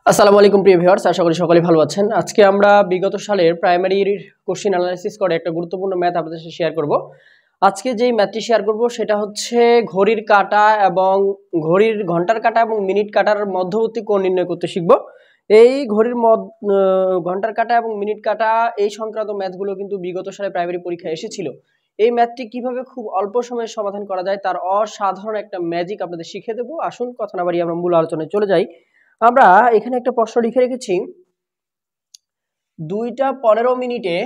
আসসালামু আলাইকুম প্রিয় ভিউয়ার্স, আশা করি সকলেই ভালো আছেন। আজকে আমরা বিগত সালের প্রাইমারির কোশ্চেন অ্যানালাইসিস করে একটা গুরুত্বপূর্ণ ম্যাথ আপনাদের সাথে শেয়ার করব। আজকে যেই ম্যাথটি শেয়ার করব সেটা হচ্ছে ঘড়ির কাঁটা এবং ঘড়ির ঘন্টার কাঁটা এবং মিনিট কাঁটার মধ্যবর্তী কোণ নির্ণয় করতে শিখব। এই ঘন্টার কাঁটা এবং মিনিট কাঁটা এই সংক্রান্ত ম্যাথগুলো কিন্তু বিগত সালে প্রাইমারি পরীক্ষায় এসেছিল। এই ম্যাথটি কিভাবে খুব অল্প সময়ে সমাধান করা যায় তার অসাধারণ একটা ম্যাজিক আপনাদের শিখিয়ে দেবো। আসুন কথা না বাড়িয়ে আমরা মূল আলোচনায় চলে যাই। আমরা এখানে একটা প্রশ্ন লিখে রেখেছি, 2:15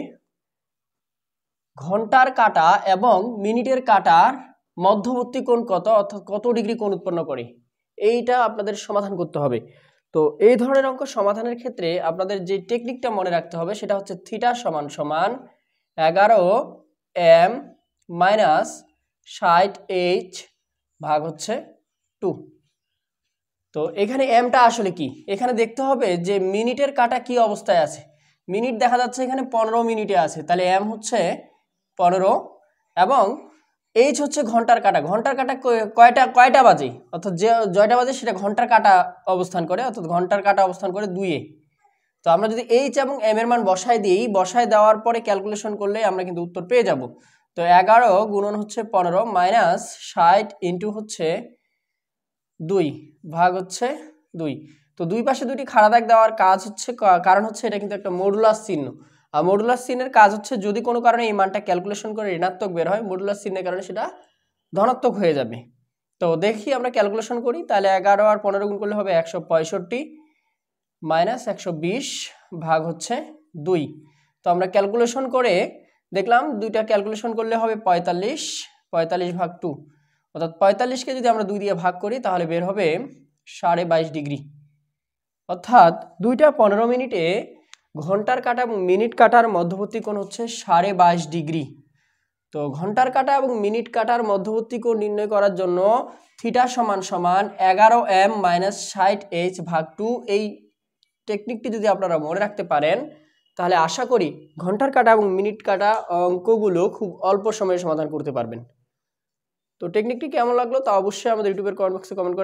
ঘন্টার কাঁটা এবং মিনিটের কাঁটার মধ্যবর্তী কোণ কত, অর্থাৎ কত ডিগ্রি কোণ উৎপন্ন করে, এইটা আপনাদের সমাধান করতে হবে। তো এই ধরনের অঙ্ক সমাধানের ক্ষেত্রে আপনাদের যে টেকনিকটা মনে রাখতে হবে সেটা হচ্ছে থিটা সমান সমান 11m মাইনাস 60h ভাগ হচ্ছে 2। তো এখানে এমটা আসলে কি, এখানে দেখতে হবে যে মিনিটের কাঁটা কি অবস্থায় আছে। মিনিট দেখা যাচ্ছে এখানে 15 মিনিটে আছে, তাহলে এম হচ্ছে 15 এবং এইচ হচ্ছে ঘন্টার কাঁটা। ঘন্টার কাঁটা কয়টা বাজে, অর্থাৎ যে জয়টা বাজে সেটা ঘন্টার কাঁটা অবস্থান করে, অর্থাৎ ঘন্টার কাঁটা অবস্থান করে 2-এ। তো আমরা যদি এইচ এবং এম এর মান বসাই দিই, বসাই দেওয়ার পরে ক্যালকুলেশন করলে আমরা কিন্তু উত্তর পেয়ে যাব। তো 11 গুণন হচ্ছে 15 মাইনাস 60 ইন্টু হচ্ছে 2 ভাগ হচ্ছে 2। তো দুই পাশে দুটি খাড়া দাগ দেওয়ার কাজ হচ্ছে, কারণ হচ্ছে এটা কিন্তু একটা মডুলাস চিহ্ন। আর মডুলাস চিহ্নের কাজ হচ্ছে যদি কোনো কারণে এই মানটা ক্যালকুলেশন করে ঋণাত্মক বের হয়, মডুলাস চিহ্নের কারণে সেটা ধনাত্মক হয়ে যাবে। তো দেখি আমরা ক্যালকুলেশন করি, তাহলে 11 আর 15 গুণ করলে হবে 165 মাইনাস 120 ভাগ হচ্ছে 2। তো আমরা ক্যালকুলেশন করে দেখলাম দুইটা ক্যালকুলেশন করলে হবে 45 ভাগ 2, অর্থাৎ 45কে যদি আমরা 2 দিয়ে ভাগ করি তাহলে বের হবে 22.5 ডিগ্রি। অর্থাৎ 2:15 ঘন্টার কাঁটা এবং মিনিট কাঁটার মধ্যবর্তী কোণ হচ্ছে 22.5 ডিগ্রি। তো ঘন্টার কাঁটা এবং মিনিট কাঁটার মধ্যবর্তী কোণ নির্ণয় করার জন্য থিটা সমান সমান 11m মাইনাস 60h ভাগ 2, এই টেকনিকটি যদি আপনারা মনে রাখতে পারেন তাহলে আশা করি ঘন্টার কাঁটা এবং মিনিট কাঁটা অঙ্কগুলো খুব অল্প সময়ে সমাধান করতে পারবেন। তো টেকনিকটি কেমন লাগলো তা অবশ্যই আমাদের ইউটিউবের কমেন্ট বক্সে কমেন্ট করে